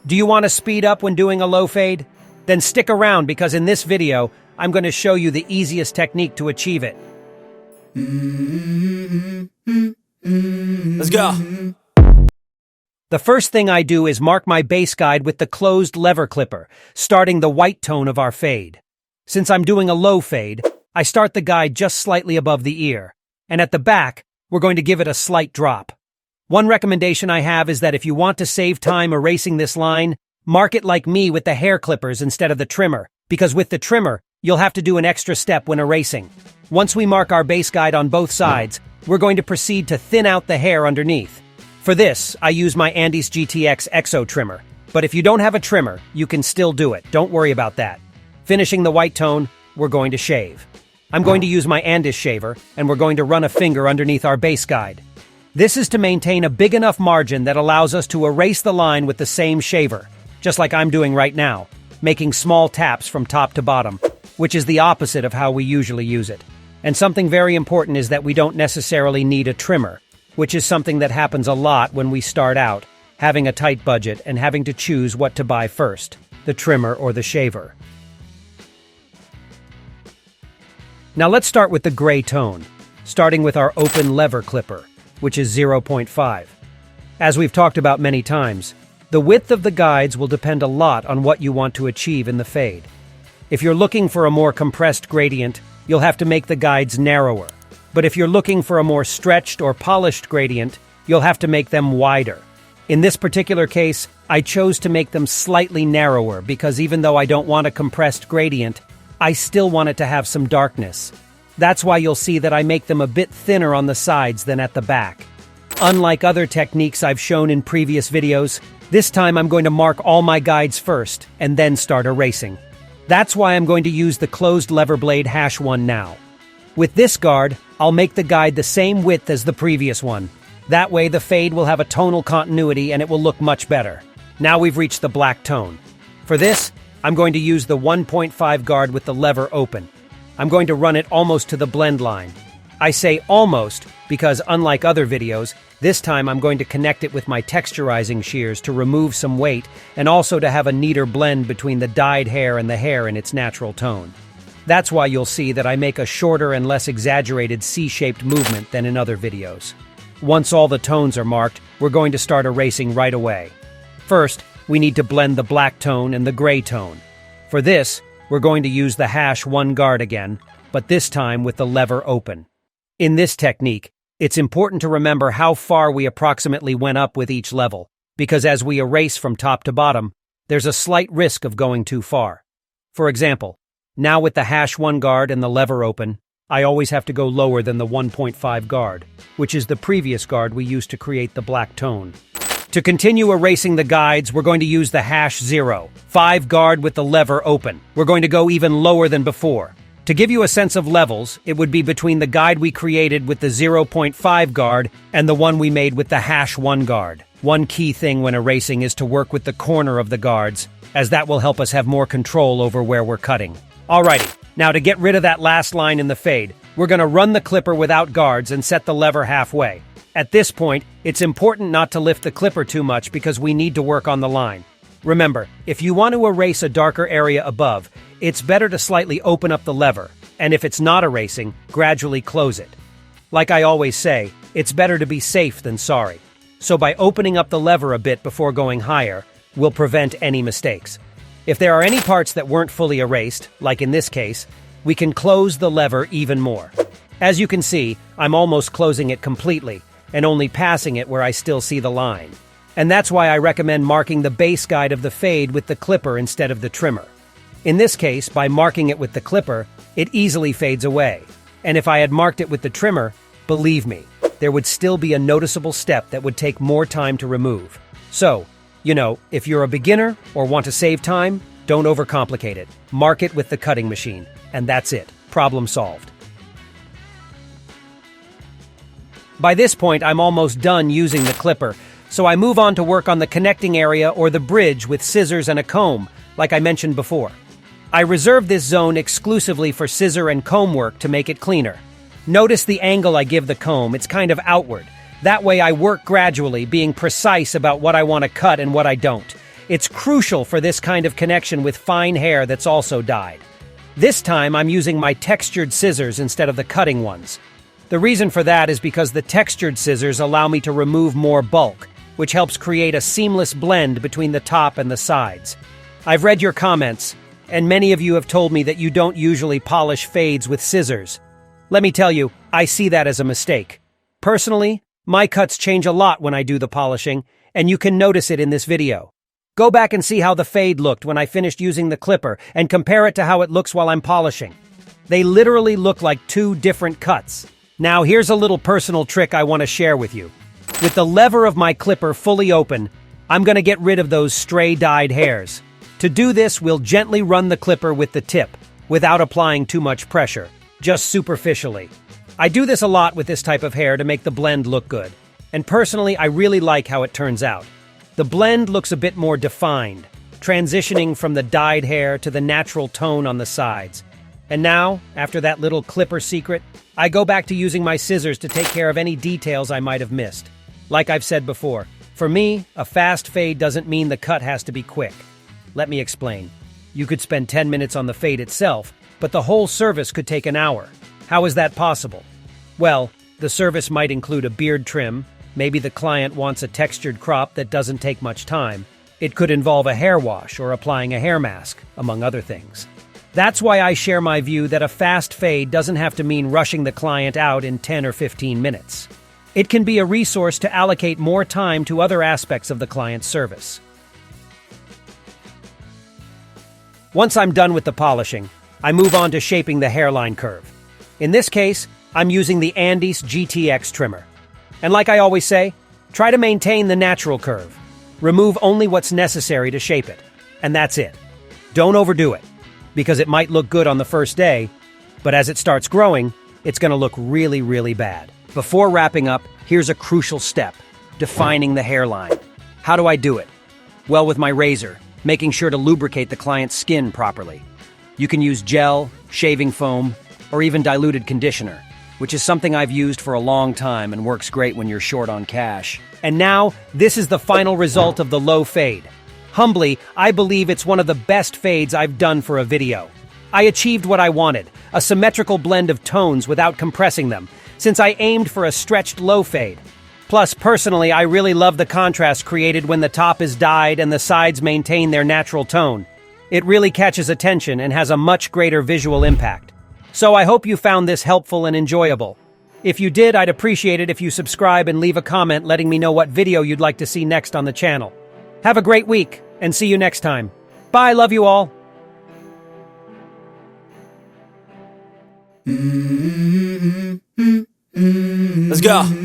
Do you want to speed up when doing a low fade? Then stick around because in this video, I'm going to show you the easiest technique to achieve it. Let's go. The first thing I do is mark my bass guide with the closed lever clipper, starting the white tone of our fade. Since I'm doing a low fade, I start the guide just slightly above the ear, and at the back, we're going to give it a slight drop. One recommendation I have is that if you want to save time erasing this line, mark it like me with the hair clippers instead of the trimmer, because with the trimmer, you'll have to do an extra step when erasing. Once we mark our bass guide on both sides, we're going to proceed to thin out the hair underneath. For this, I use my Andis Exo trimmer, but if you don't have a trimmer, you can still do it, don't worry about that. Finishing the white tone, we're going to shave. I'm going to use my Andis shaver, and we're going to run a finger underneath our bass guide. This is to maintain a big enough margin that allows us to erase the line with the same shaver, just like I'm doing right now, making small taps from top to bottom, which is the opposite of how we usually use it. And something very important is that we don't necessarily need a trimmer, which is something that happens a lot when we start out, having a tight budget and having to choose what to buy first, the trimmer or the shaver. Now let's start with the gray tone, starting with our open lever clipper, which is 0.5. As we've talked about many times, the width of the guides will depend a lot on what you want to achieve in the fade. If you're looking for a more compressed gradient, you'll have to make the guides narrower. But if you're looking for a more stretched or polished gradient, you'll have to make them wider. In this particular case, I chose to make them slightly narrower because even though I don't want a compressed gradient, I still want it to have some darkness. That's why you'll see that I make them a bit thinner on the sides than at the back. Unlike other techniques I've shown in previous videos, this time I'm going to mark all my guides first and then start erasing. That's why I'm going to use the closed lever blade #1 now. With this guard, I'll make the guide the same width as the previous one. That way the fade will have a tonal continuity and it will look much better. Now we've reached the black tone. For this, I'm going to use the 1.5 guard with the lever open. I'm going to run it almost to the blend line. I say almost because unlike other videos, this time I'm going to connect it with my texturizing shears to remove some weight and also to have a neater blend between the dyed hair and the hair in its natural tone. That's why you'll see that I make a shorter and less exaggerated C-shaped movement than in other videos. Once all the tones are marked, we're going to start erasing right away. First, we need to blend the black tone and the gray tone. For this, we're going to use the #1 guard again, but this time with the lever open. In this technique, it's important to remember how far we approximately went up with each level, because as we erase from top to bottom, there's a slight risk of going too far. For example, now with the #1 guard and the lever open, I always have to go lower than the 1.5 guard, which is the previous guard we used to create the black tone. To continue erasing the guides, we're going to use the #0, guard with the lever open. We're going to go even lower than before. To give you a sense of levels, it would be between the guide we created with the 0.5 guard and the one we made with the #1 guard. One key thing when erasing is to work with the corner of the guards, as that will help us have more control over where we're cutting. Alrighty, now to get rid of that last line in the fade, we're going to run the clipper without guards and set the lever halfway. At this point, it's important not to lift the clipper too much because we need to work on the line. Remember, if you want to erase a darker area above, it's better to slightly open up the lever, and if it's not erasing, gradually close it. Like I always say, it's better to be safe than sorry. So by opening up the lever a bit before going higher, we'll prevent any mistakes. If there are any parts that weren't fully erased, like in this case, we can close the lever even more. As you can see, I'm almost closing it completely, and only passing it where I still see the line. And that's why I recommend marking the base guide of the fade with the clipper instead of the trimmer. In this case, by marking it with the clipper, it easily fades away. And if I had marked it with the trimmer, believe me, there would still be a noticeable step that would take more time to remove. So, if you're a beginner or want to save time, don't overcomplicate it. Mark it with the cutting machine, and that's it. Problem solved. By this point, I'm almost done using the clipper, so I move on to work on the connecting area or the bridge with scissors and a comb, like I mentioned before. I reserve this zone exclusively for scissor and comb work to make it cleaner. Notice the angle I give the comb, it's kind of outward. That way I work gradually, being precise about what I want to cut and what I don't. It's crucial for this kind of connection with fine hair that's also dyed. This time I'm using my textured scissors instead of the cutting ones. The reason for that is because the textured scissors allow me to remove more bulk, which helps create a seamless blend between the top and the sides. I've read your comments, and many of you have told me that you don't usually polish fades with scissors. Let me tell you, I see that as a mistake. Personally, my cuts change a lot when I do the polishing, and you can notice it in this video. Go back and see how the fade looked when I finished using the clipper and compare it to how it looks while I'm polishing. They literally look like two different cuts. Now here's a little personal trick I want to share with you. With the lever of my clipper fully open, I'm going to get rid of those stray dyed hairs. To do this, we'll gently run the clipper with the tip, without applying too much pressure, just superficially. I do this a lot with this type of hair to make the blend look good, and personally I really like how it turns out. The blend looks a bit more defined, transitioning from the dyed hair to the natural tone on the sides. And now, after that little clipper secret, I go back to using my scissors to take care of any details I might have missed. Like I've said before, for me, a fast fade doesn't mean the cut has to be quick. Let me explain. You could spend 10 minutes on the fade itself, but the whole service could take an hour. How is that possible? Well, the service might include a beard trim. Maybe the client wants a textured crop that doesn't take much time. It could involve a hair wash or applying a hair mask, among other things. That's why I share my view that a fast fade doesn't have to mean rushing the client out in 10 or 15 minutes. It can be a resource to allocate more time to other aspects of the client's service. Once I'm done with the polishing, I move on to shaping the hairline curve. In this case, I'm using the Andis GTX trimmer. And like I always say, try to maintain the natural curve. Remove only what's necessary to shape it. And that's it. Don't overdo it, because it might look good on the first day, but as it starts growing, it's going to look really, really bad. Before wrapping up, here's a crucial step: defining the hairline. How do I do it? Well, with my razor, making sure to lubricate the client's skin properly. You can use gel, shaving foam, or even diluted conditioner, which is something I've used for a long time and works great when you're short on cash. And now, this is the final result of the low fade. Humbly, I believe it's one of the best fades I've done for a video. I achieved what I wanted, a symmetrical blend of tones without compressing them, since I aimed for a stretched low fade. Plus, personally, I really love the contrast created when the top is dyed and the sides maintain their natural tone. It really catches attention and has a much greater visual impact. So I hope you found this helpful and enjoyable. If you did, I'd appreciate it if you subscribe and leave a comment letting me know what video you'd like to see next on the channel. Have a great week, and see you next time. Bye, love you all. Let's go.